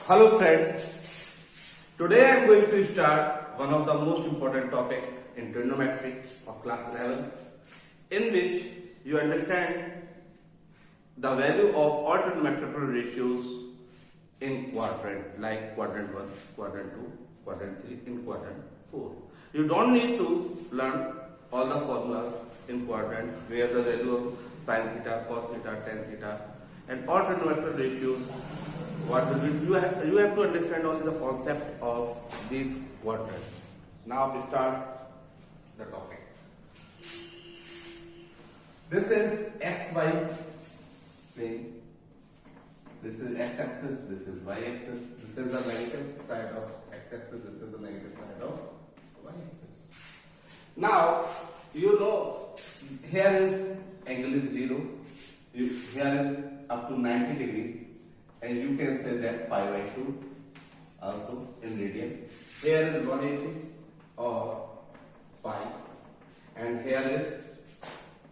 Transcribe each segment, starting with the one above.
Hello friends, today I am going to start one of the most important topic in trigonometry of class 11 in which you understand the value of all trigonometrical ratios in quadrant like quadrant 1, quadrant 2, quadrant 3 and quadrant 4. You don't need to learn all the formulas in quadrant where the value of sin theta, cos theta, tan theta and all trigonometrical ratios. What will be, you have to understand only the concept of these quadrants. Now we start the topic. This is xy plane. This is x-axis. This is y-axis. This is the negative side of x-axis. This is the negative side of y-axis. Now you know here is angle is 0. Here is up to 90 degrees. And you can say that pi by 2 also in radian. Here is 180 or pi, and here is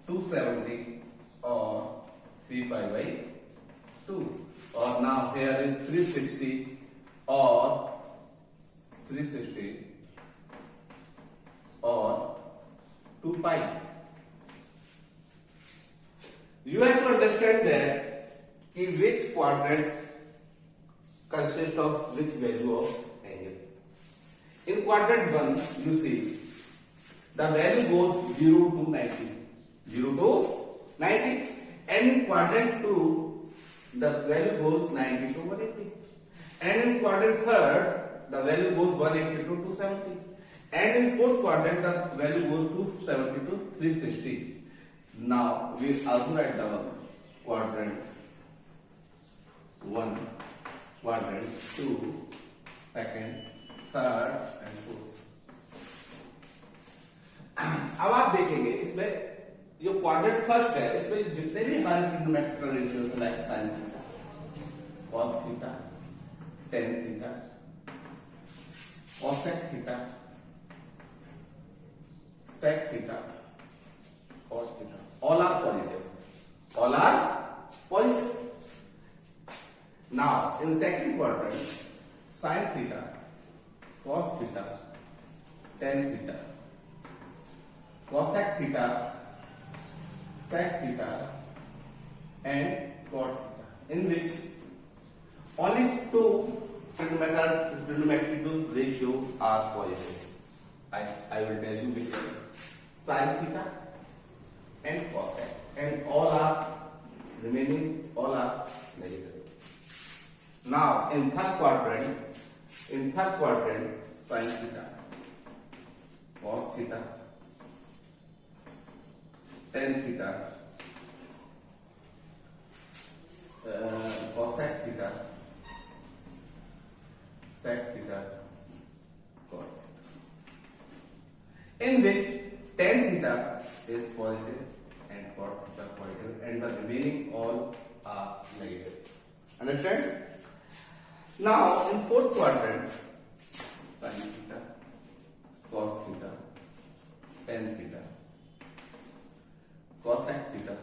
270 or 3 pi by 2. Or now here is 360 or 2 pi. You have to understand that which quadrant consists of which value of angle. In quadrant 1, you see the value goes 0 to 90. 0 to 90. And in quadrant 2, the value goes 90 to 180. And in quadrant 3, the value goes 180 to 270. And in fourth quadrant, the value goes 270 to 360. Now, we also write down quadrant 1, quadrant 2, second, third and fourth. अब आप देखेंगे इसमें जो quadrant first है इसमें जितने भी हमारे trigonometrical ratios like sine theta, cos theta, tan theta, cosec theta, sec theta, cos theta, all are positive. All are positive. Now, in second quadrant, sin theta, cos theta, tan theta, cosec theta, sec theta, and cot theta, in which only two trigonometrical ratios are positive. I will tell you which are sin theta and cosec, and all are remaining, all are negative. Now, in third quadrant, sin theta, cos theta, tan theta, cosec theta, sec theta, cot theta, in which tan theta is positive and cot theta positive, and the remaining all are negative. Understand? Now, in fourth quadrant, sin theta, cos theta, tan theta, cosec theta,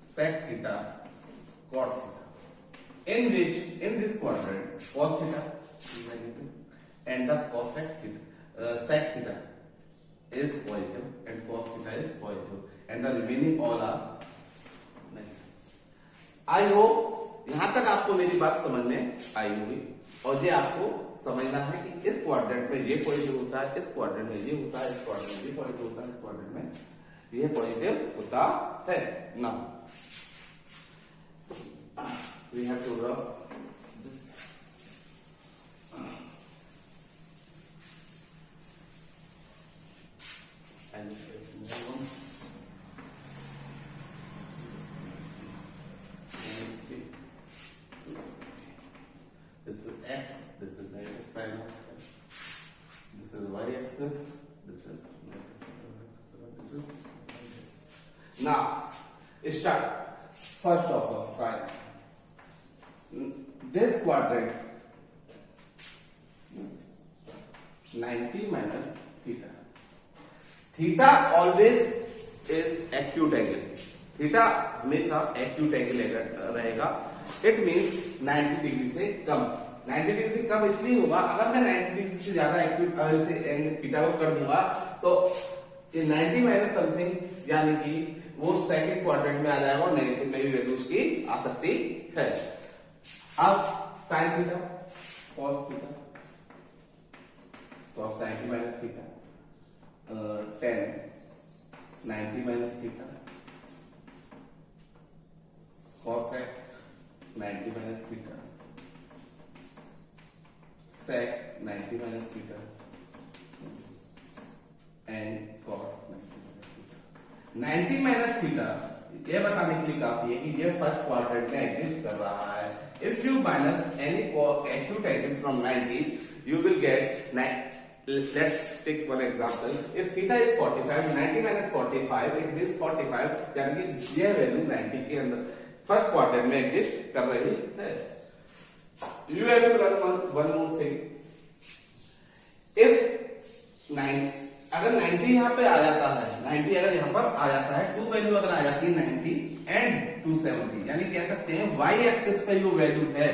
sec theta, cot theta, in which in this quadrant cos theta is negative and the cosec theta, sec theta is positive and cos theta is positive, and the remaining all are negative. I hope यहां तक आपको मेरी बात समझ में आई होगी, और ये आपको समझना है कि इस क्वाड्रेंट में ये पॉजिटिव होता है, इस क्वाड्रेंट में ये होता है, इस क्वाड्रेंट में ये पॉजिटिव होता है, इस क्वाड्रेंट में ये पॉजिटिव होता है ना. We have to rub and this is x, this is negative sine of x, this is y-axis, this is negative sine of x, this is y-axis. Now, start. First of all, sine. This quadrant, 90 minus theta. Theta always is acute angle. Theta हमेशा acute angle रहेगा it means 90 degree से कम। 90 degree से कम इसलिए होगा, अगर मैं 90 degree से ज्यादा थीटा को कर दूंगा तो ये 90 माइनस समथिंग यानी कि वो सेकंड क्वाड्रेंट में आ जाएगा और नेगेटिव में भी वैल्यू उसकी आ सकती है। अब sign theta cos theta, cos 90 minus theta, ten 90 minus theta, cosec 90 minus theta, sec 90 minus theta, and cot 90 minus theta. 90 minus theta ये बताने के लिए काफी है कि ये फर्स्ट क्वाड्रेंट में एग्जिस्ट कर रहा है। If you minus any acute angle from 90, you will get let's take one example. If theta is 45, 90 minus 45, it means 45, यानी कि ये वैल्यू 90 के अंदर फर्स्ट क्वाड्रेंट में एग्जिस्ट कर रही है। You have to learn one more thing. If 9 अगर 90 यहां पे आ जाता है, 90 अगर यहां पर आ जाता है, टू वैल्यू अगर आ जाती है 90 एंड 270, यानी कह सकते हैं वाई एक्सिस पे जो वैल्यू है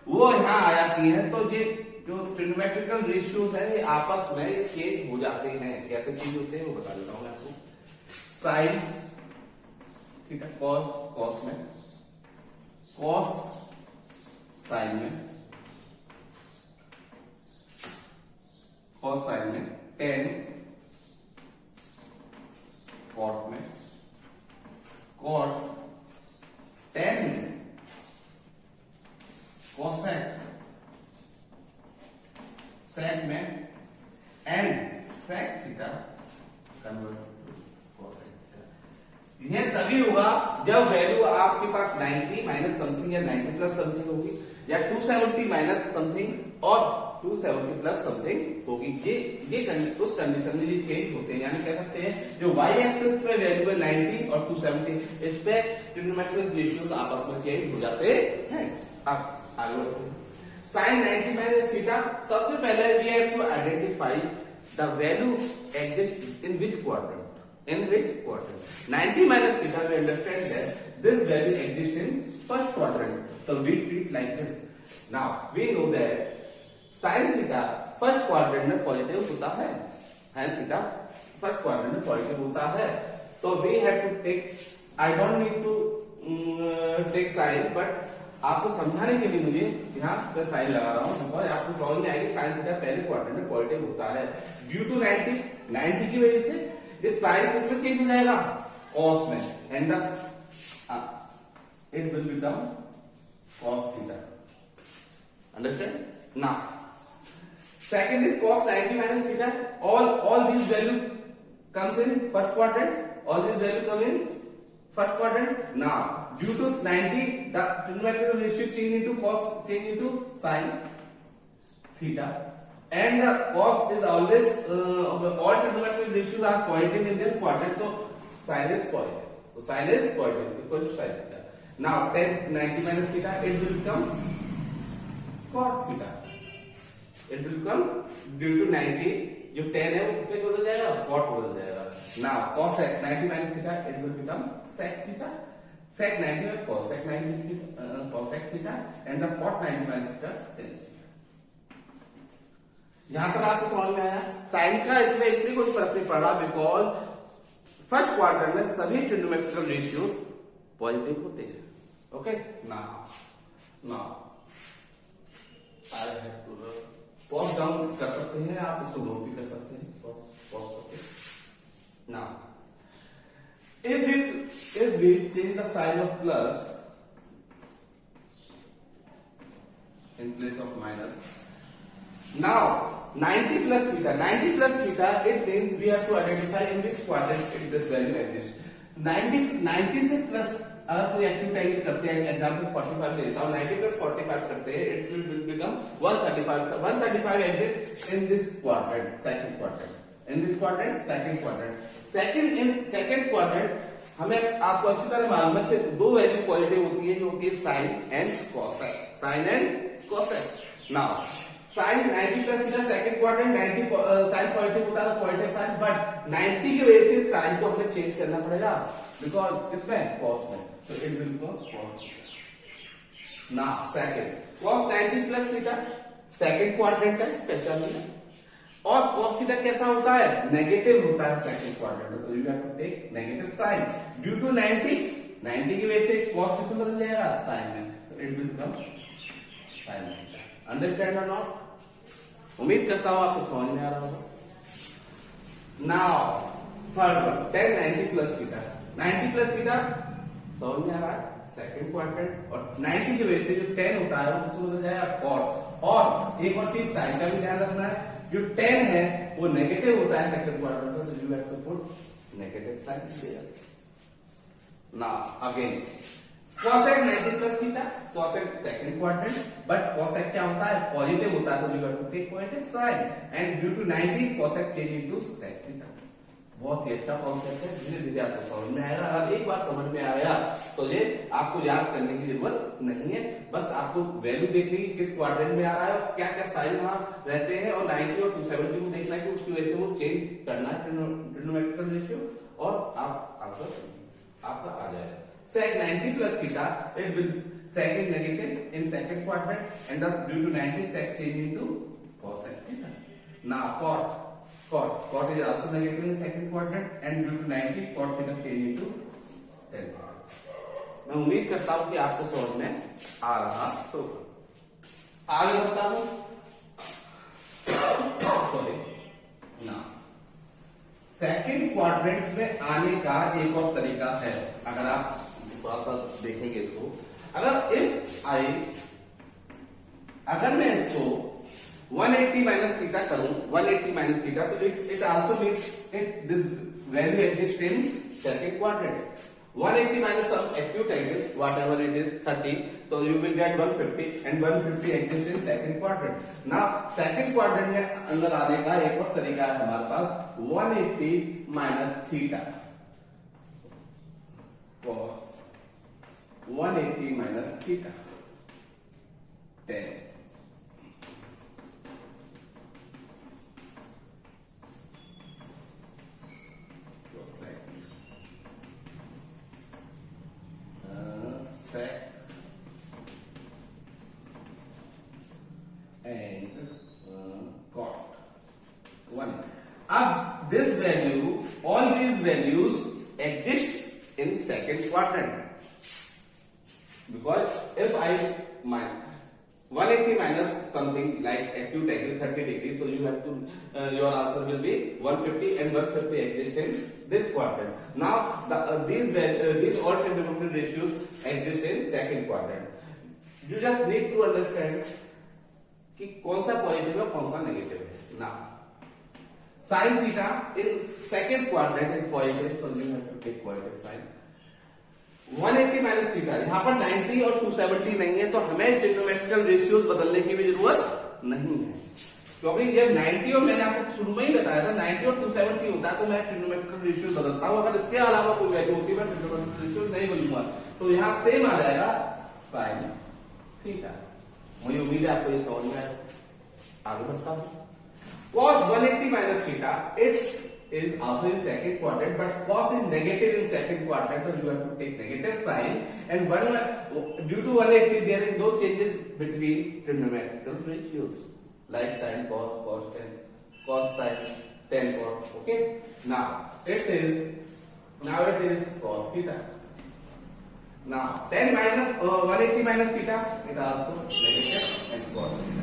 वो यहां आ जाती है, तो ये जो ट्रिग्नोमेट्रिकल रेशियोज है ये आपस में चेंज हो जाते हैं। कैसे चेंज होते हैं वो बता देता हूं मैं आपको। साइन थीटा कॉस, कॉस में कॉस साइन में, कॉस साइन में, टेन कॉट में, कॉट टेन में, कॉसेक सेक में, and sec theta convert to cosec theta. यह तभी होगा जब वैल्यू आपके पास 90 माइनस समथिंग या 90 प्लस समथिंग होगी, या 270 माइनस समथिंग और 270 प्लस समथिंग होगी। ये उस कंडीशन में ये चेंज होते हैं, यानी कह सकते हैं जो y एक्सिस पे वैल्यू है 90 और 270, इस पे ट्रिग्नोमेट्रिक रेशियोज आपस में चेंज हो जाते हैं। अब आगे बढ़ते हैं। साइन 90 माइनस थीटा, सबसे पहले we have to identify the value exist in which quadrant, in which quadrant. 90 minus theta, we understand that this value exists in first quadrant, so we treat like this. Now we know that sin theta first quadrant में positive होता है, sin theta first quadrant में positive होता है, तो we have to take, I don't need to take sin, but आपको समझाने के लिए मुझे यहाँ पे साइन लगा रहा हूँ, और आपको समझ में आएगी साइन थीटा पहले क्वाड्रेंट में पॉजिटिव होता है ड्यू टू 90 की वजह से। इस साइन किसमें चेंज हो जाएगा, कॉस में, and it will become cos theta. Understand? Now second is cos 90 minus theta, all these value comes in first quadrant, all these value come in first quadrant. Now due to 90 the trigonometric ratio change into cos, change into sin theta, and the cos is always all trigonometric ratios are positive in this quadrant, so sin is positive, so sin is positive equal to sin theta. Now tan 90 minus theta, it will become cot theta, it will become due to 90 जो tan है वो किसमें बदल जाएगा, cot बदल जाएगा। Now cosec 90 minus theta, it will become sec theta, sec 90 में cosec 90 theta, cosec theta, and the cot 90 minus theta tan theta। यहां तक आपको समझ में आया? साइन का इसमें इसलिए कोई फर्क नहीं पड़ रहा बिकॉज फर्स्ट क्वाड्रेंट में सभी ट्रिग्नोमेट्रिकल रेशियो पॉजिटिव होते हैं। Okay, now I have to pause down कर सकते हैं आप, इसको नोट भी कर सकते हैं पॉज करके। Now if we change the sign of plus in place of minus, now 90 plus theta, it means we have to identify in which quadrant this value exists. 90 से प्लस अगर कोई एक्यूट एंगल करते हैं, example 45 लेता हूं, 90 plus 45 करते हैं, it will become 135. 135 exist in this quadrant, second quadrant, in this quadrant, second quadrant. Second quadrant हमें आपको अच्छी तरह मालूम है, सिर्फ दो वैल्यू पॉजिटिव होती है जो कि sine and cosec, sine and cosec. Now sine 90 plus theta second quadrant, 90 sine positive होता है, पॉजिटिव साइन, बट 90 की वजह से साइन को हमें चेंज करना पड़ेगा बिकॉज किसमें, कॉस में, तो इट विल बिकम कॉस। ना second cos 90 plus theta second quadrant है, पहचान लिया। और cos थीटा कैसा होता है, नेगेटिव होता है सेकंड क्वाड्रेंट में, तो you have to take negative sign due to 90 की वजह से cos किसमें बदल जाएगा, साइन में, तो it will become sine theta. Understand और नॉट? उम्मीद करता हूं आपको समझ में आ रहा होगा। Now third one, tan 90 plus theta, 90 plus theta समझ में आ रहा है, सेकंड क्वाड्रेंट, और 90 की वजह से जो tan होता है वो किसमें बदल जाएगा, cot। और एक और चीज साइन का भी ध्यान रखना है, जो tan है वो नेगेटिव होता है सेकंड क्वाड्रेंट में, तो you have to put negative sign there. Now again cosec 90 plus theta, cosec second quadrant, but cosec क्या होता है, पॉजिटिव होता है, तो you have to take positive sign and due to 90 cosec change into sec theta. बहुत ही अच्छा concept है, धीरे धीरे आपको समझ में आएगा। अगर एक बार समझ में आया तो ये आपको याद करने की जरूरत नहीं है, बस आपको वैल्यू देखनी है किस क्वाड्रेंट में आ रहा है और क्या क्या साइन वहां रहते हैं, और 90 और 270 को देखना है कि उसकी वजह से वो चेंज करना है ट्रिग्नोमेट्रिकल रेशियो, और आप आंसर आपका आ जाएगा। sec 90 plus theta, it will sec is negative in second quadrant and thus due to 90 sec change into cosec theta. Now cot is also negative in second quadrant and due to 90 cot theta change into tan theta. मैं उम्मीद करता हूं कि आपको समझ में आ रहा तो आगे बढ़ता हूं। सॉरी ना सेकंड क्वाड्रेंट में आने का एक और तरीका है, अगर आप थोड़ा सा देखेंगे इसको, अगर मैं इसको 180 माइनस थीटा करूं, 180 माइनस थीटा, तो it also means it this value exist in second quadrant. 180 minus sum acute angle whatever it is 30, तो you will get 150 and 150 exist in second quadrant. Now second quadrant में अंदर आने का एक और तरीका है हमारे पास, 180 minus theta cos 180 minus theta 10 sec and cot 1। अब this value, all these values exist in second quadrant, because if I 180 minus something like acute angle 30 degree, so you have to your answer will be 150 and 150 exist in this quadrant. Now these all trigonometric ratios exist in second quadrant. You just need to understand कि कौन सा positive है कौन सा negative है। ना sin theta in second quadrant is positive, so you have to take positive sign। 180 minus theta, यहाँ पर 90 और 270 नहीं है, तो हमें ट्रिग्नोमेट्रिकल रेशियोज बदलने की भी जरूरत नहीं है, क्योंकि ये 90 और मैंने आपको शुरू में ही बताया था 90 और 270 होता है, तो मैं ट्रिग्नोमेट्रिकल रेशियो बदलता हूँ। अगर इसके अलावा कोई वैल्यू होती है मैं ट्रिग्नोमेट्रिकल रेशियो नहीं बदलूंगा, तो यहाँ सेम आ जाएगा साइन थीटा। मुझे उम्मीद है आपको ये समझ में आएगा। आगे बढ़ता हूँ। cos 180 minus theta is also in second quadrant, but cos is negative in second quadrant, so you have to take negative sign, and due to 180 there is no changes between trigonometrical ratios like sin cos, cos tan, cos sin tan cos। Okay, now it is cos theta। Now tan minus 180 minus theta is also negative and cos theta।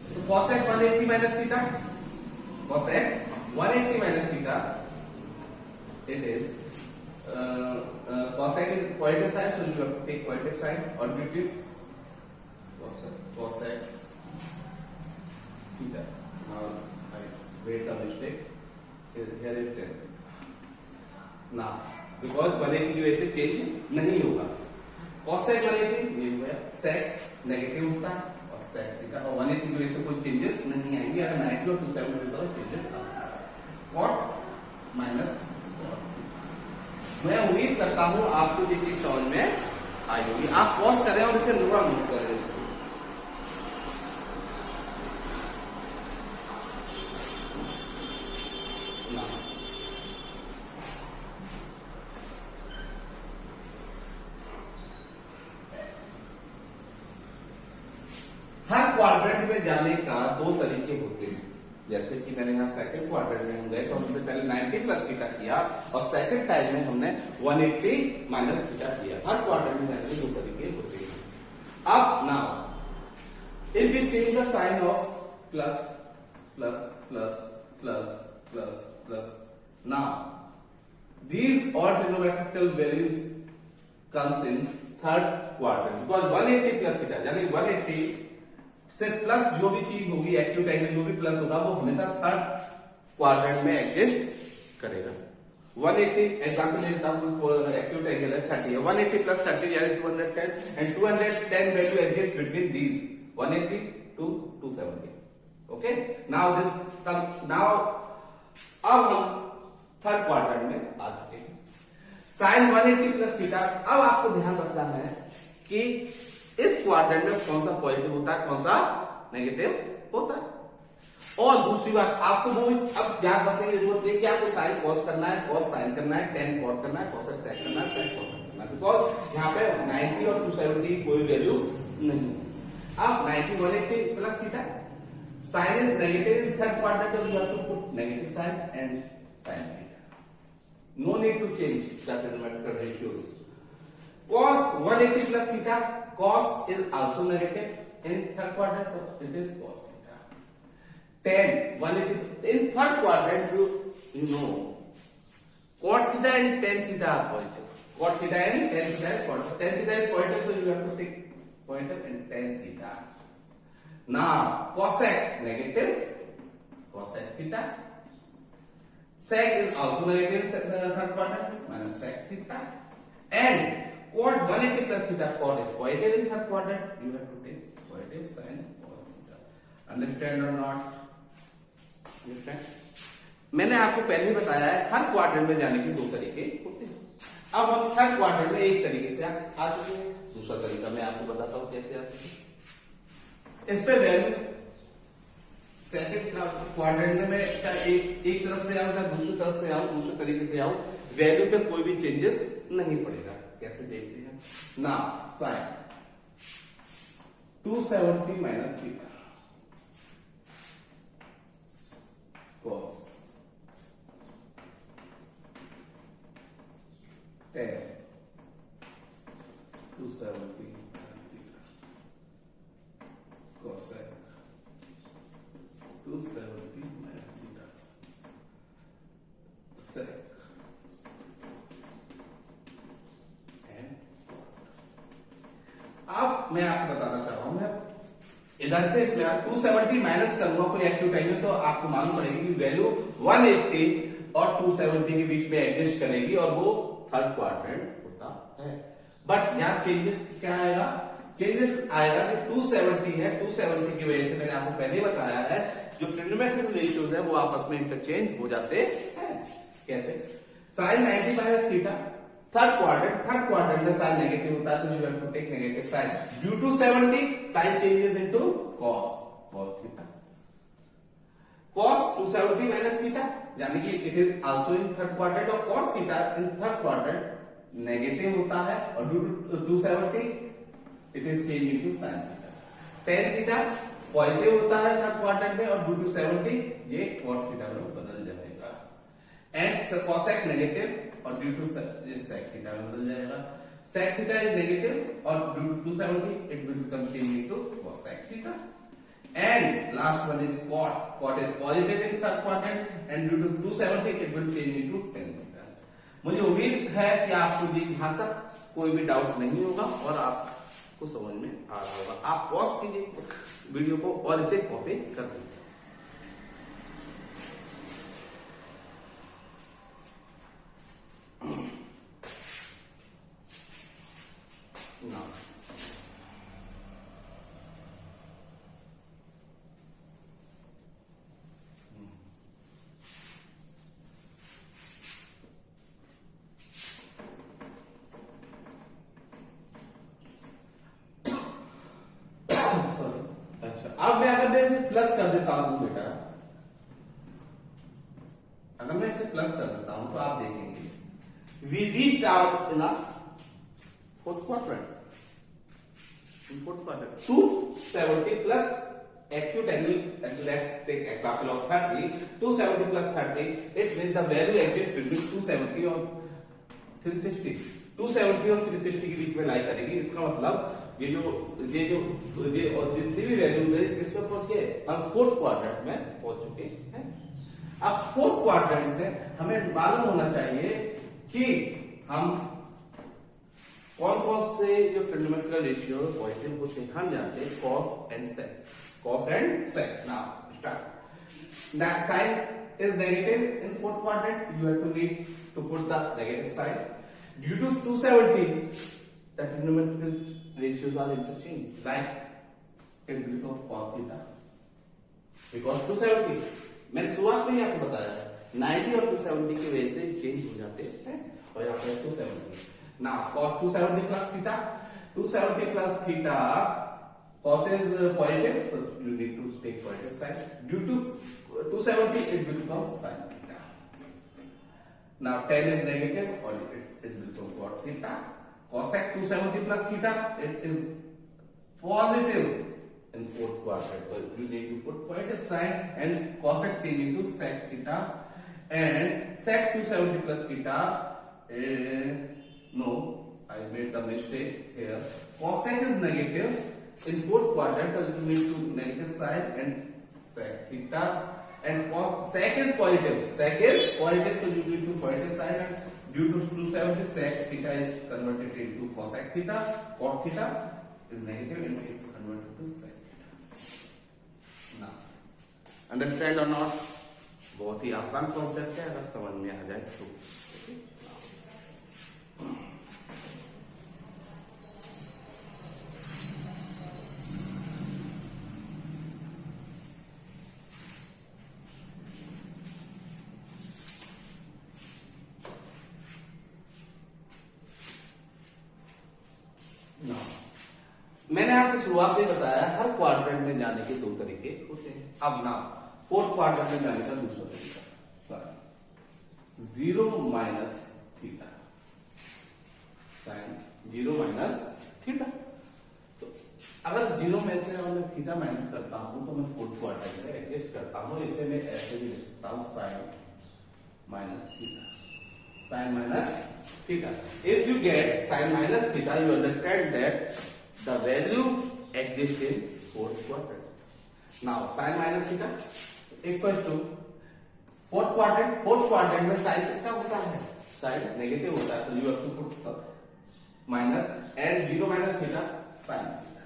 So cosec 180 minus theta, cosec 180 minus theta, it is cosec is positive sign, so you have to take positive sign, or due to cosec theta। Now I made a mistake, here is 10। Now because 180 की वजह से change नहीं होगा, cosec 180 ये हुआ, sec negative होता है और sec थीटा, और 180 की वजह से कोई चेंजेस नहीं आएंगे। अगर 90 और 270 होता है चेंजेस cot माइनस cot। मैं उम्मीद करता हूं आपको ये चीज समझ में आई होगी। आप पॉज करें और इसे नोट करें। जाने का दो तरीके होते हैं। जैसे कि मैंने यहाँ सेकंड क्वार्टर में हम गए तो हमने पहले 90 प्लस थीटा किया और सेकंड टाइम में हमने 180 माइनस थीटा किया। हर क्वार्टर में जाने के दो तरीके होते हैं। अब now if we change the sign of plus plus plus plus plus plus, now these all trigonometrical values comes in third quarter because 180 plus theta यानी 180 से प्लस जो भी चीज होगी एक्यूट एंगल जो भी प्लस होगा वो हमेशा थर्ड क्वाड्रेंट में एडजस्ट करेगा। 180 एग्जांपल लेता हूं, एक्यूट एंगल है 30 है, 180 प्लस 30 यानी 210 and 210 value exist between these 180 to 270। Okay, now this come now अब हम थर्ड क्वाड्रेंट में आ चुके हैं। साइन 180 प्लस थीटा, अब आपको ध्यान रखना है कि इस क्वाड्रेंट में कौन सा पॉजिटिव होता है कौन सा नेगेटिव होता है। और दूसरी बात आपको वो अब याद रखने की जरूरत है कि आपको साइन कॉस करना है, कॉस साइन करना है, टेन कॉट करना है, कॉसेक सेक करना है, सेक कॉसेक करना है, बिकॉज यहाँ पे 90 और 270 की कोई वैल्यू नहीं है। अब 90 180 plus theta, sine is negative in third quadrant so you have to put negative sign and sin theta. No need to change the trigonometrical ratios. Cos 180 plus theta, cos is also negative in third quadrant, so it is cos theta. Tan 180 in third quadrant you know cot theta and tan theta are positive. Cot theta and tan theta is positive. Tan theta is positive, so you have to take positive and tan theta. Now cosec negative, cosec theta. Sec is also negative in third quadrant minus sec theta. And cot 180 plus theta, cot is positive in third quadrant. You have to take positive sin cos theta. Understand or not? Understand? मैंने आपको पहले ही बताया है हर quadrant में जाने के दो तरीके होते हैं। अब हम थर्ड क्वाड्रेंट में एक तरीके से आ चुके हैं, दूसरा तरीका मैं आपको बताता हूं कैसे आते हैं। इस पे वैल्यू सेकंड क्वाड्रेंट में एक तरफ से आऊं या दूसरी तरफ से आऊं, दूसरे तरीके से आऊं, वैल्यू पे कोई भी चेंजेस नहीं पड़ेगा। कैसे देखते हैं ना, sine 270 minus theta, cos 10 270 cosec 270 minus theta, sec and अब मैं आपको बताना चाह रहा हूं, मैं इधर से इसमें 270 माइनस करूंगा कोई एक्यूट एंगल तो आपको मालूम पड़ेगी कि वैल्यू 180 और 270 के बीच में एडजस्ट करेगी और वो थर्ड क्वाड्रेंट होता है। बट यहां चेंजेस क्या आएगा, चेंजेस आएगा कि 270 है, 270 की वजह से मैंने आपको पहले बताया है जो ट्रिग्नोमेट्रिक रेशियोज है वो आपस में इंटरचेंज हो जाते हैं। कैसे, sine 90 minus theta, third quadrant में साइन नेगेटिव होता है तो you have to take negative sign, due to 70 sine changes into cos theta, cos 270 minus theta यानी कि it is also in third quadrant और cos theta in third quadrant negative होता है और due to 270 it is change into sin theta, tan theta positive होता है third quadrant में और ड्यू टू 70 ये cot थीटा में बदल जाएगा, एंड cosec नेगेटिव और ड्यू टू sec थीटा में बदल जाएगा, sec थीटा इज नेगेटिव और due to 270 it will become change into cosec theta, and last one is cot is positive in third quadrant and due to 270 it will change into tan theta। मुझे उम्मीद है कि आपको यहां तक कोई भी डाउट नहीं होगा और आपको समझ में आ रहा होगा। आप पॉज कीजिए वीडियो को और इसे कॉपी कर लीजिए। अब मैं अगर मैं इसे प्लस कर देता हूं बेटा, अगर मैं इसे प्लस कर देता हूं तो आप देखेंगे we reached out in fourth quadrant 270 plus acute angle, let's take example of 30, 270 plus 30, it means the value exists between 270 और 360, 270 और 360 के बीच में लाई करेगी। इसका मतलब ये और जितनी भी वैल्यू है किसमें पहुंच गए, हम फोर्थ क्वाड्रेंट में पहुंच चुके हैं। अब फोर्थ क्वाड्रेंट में हमें मालूम होना चाहिए कि हम कौन कौन से जो ट्रिग्नोमेट्रिकल रेशियो पॉजिटिव होते हैं, हम जानते हैं cos and sec, cos and sec. Now start. Now sin is negative in fourth quadrant. You have to need to put the negative side. Due to 270, the trigonometrical ratios are interchanged. Like it will become cos theta because 270. मैंने शुरुआत में ही आपको बताया था 90 और 270 की वजह से चेंज हो जाते हैं और यहाँ पे 270. Now cos 270 plus theta, 270 plus theta. Cos is positive, so you need to take positive side. Due to 270, it will become sin theta. Now tan is negative, or it will become cot theta. Cosec 270 plus theta, it is positive in fourth quadrant. So you need to put positive sign, and cosec change into sec theta, and sec 270 plus theta. No, I made the mistake here. Cosec is negative. In fourth quadrant, you need to negative side and sec theta, and sec is positive. Sec is positive, so you need to positive side, and due to 270, sec theta is converted into cosec theta. Cot theta is negative, and it is converted to sec theta. Now, understand or not? बहुत ही आसान concept है, अगर समझ में आ जाए तो। मैंने आपको शुरुआत में बताया हर क्वाड्रेंट में जाने के दो तरीके होते हैं। अब ना फोर्थ क्वाड्रेंट में जाने का दूसरा तरीका, zero minus theta, sine zero minus theta. तो अगर जीरो में से अगर मैं थीटा माइनस करता हूं तो मैं फोर्थ क्वाड्रेंट में एडजस्ट करता हूं। इसे मैं ऐसे भी लिख सकता हूं, sine minus theta, sine minus theta. If you get sine minus theta, you understand that the value exists in fourth quadrant. Now sin minus theta equals to fourth quadrant. Fourth quadrant में sin किसका होता है, sin negative होता है, तो you have to put minus and zero minus theta, sin theta.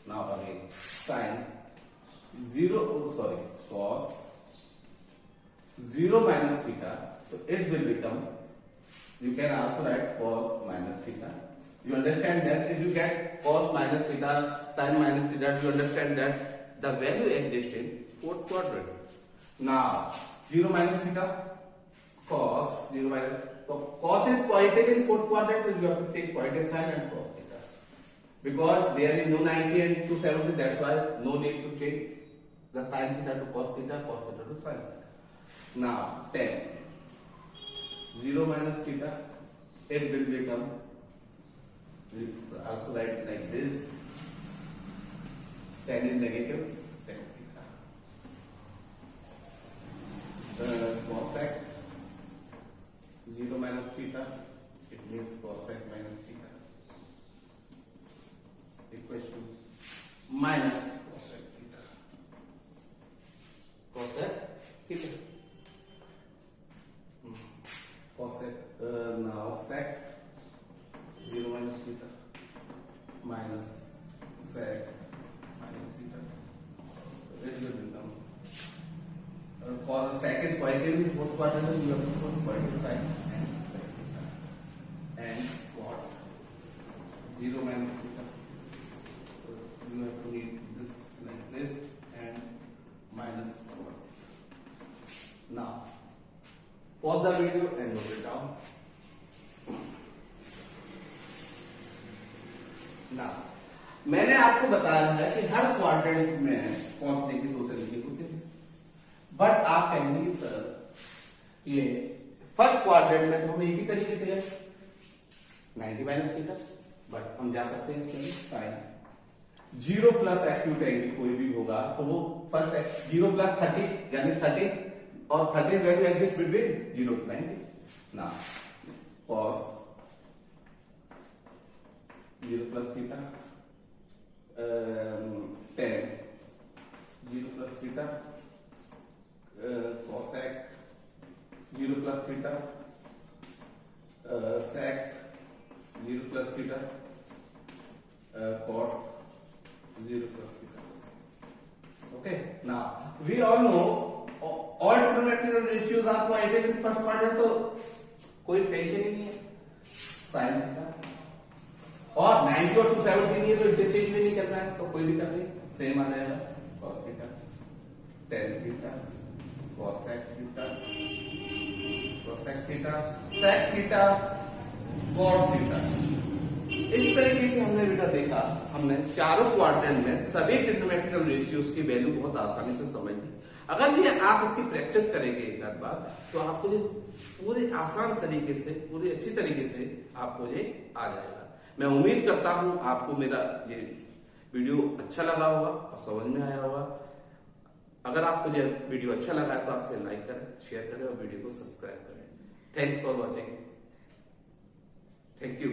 Now again sin zero, sorry, cos zero minus theta, so it will become, you can also write cos minus theta. You understand that if you get cos minus theta, sin minus theta, you understand that the value exists in fourth quadrant. Now, 0 minus theta, cos 0 minus, so cos is positive in fourth quadrant, so you have to take positive sign and cos theta. Because there is no 90 and 270, that's why no need to change the sin theta to cos theta to sin theta. Now, tan 0 minus theta, it will become, we also write like this, tan is negative, tan theta. Cosec 0 minus theta, it means cosec minus theta equals to minus cosec theta. Cosec theta. Cosec, now sec 0 minus theta minus sec minus theta. It will become cos sec is positive in fourth quadrant, you have to put positive sign and sec theta, and cot 0 minus theta. So you have to read this like this and minus cot. Now pause the video and note it down. ना मैंने आपको बताया है कि हर quadrant में पहुंचने के दो तरीके होते हैं, बट आप कहेंगे सर ये फर्स्ट क्वाड्रेंट में तो हम एक ही तरीके से गए 90 माइनस थीटा, बट हम जा सकते हैं इसमें साइन 0 प्लस एक्यूट एंगल कोई भी होगा तो वो फर्स्ट 0 प्लस 30 यानी 30 और 30 वैल्यू एग्जिस्ट बिटवीन 0 to 90 ना cos 0 plus theta 10 0 plus theta cosec 0 plus theta sec 0 plus theta cot 0 plus theta. Okay, now we all know all trigonometric ratios are quadratic in first quadrant, तो कोई tension ही नहीं है. sin theta और 90 और 270 नहीं है तो इंटरचेंज भी नहीं करना है तो कोई दिक्कत नहीं, सेम आ जाएगा. cos theta tan theta cosec theta cosec theta sec theta cot theta. इस तरीके से हमने बेटा देखा, हमने चारों क्वाड्रेंट में सभी ट्रिग्नोमेट्रिकल रेशियोज की वैल्यू बहुत आसानी से समझ ली. अगर ये आप इसकी प्रैक्टिस करेंगे एक आध बार तो आपको ये पूरे आसान तरीके से, पूरी अच्छी तरीके से आपको ये आ जाएगा. मैं उम्मीद करता हूं आपको मेरा ये वीडियो अच्छा लगा होगा और समझ में आया होगा. अगर आपको ये वीडियो अच्छा लगा है तो आप इसे लाइक करें, शेयर करें और वीडियो को सब्सक्राइब करें. Thanks for watching. Thank you.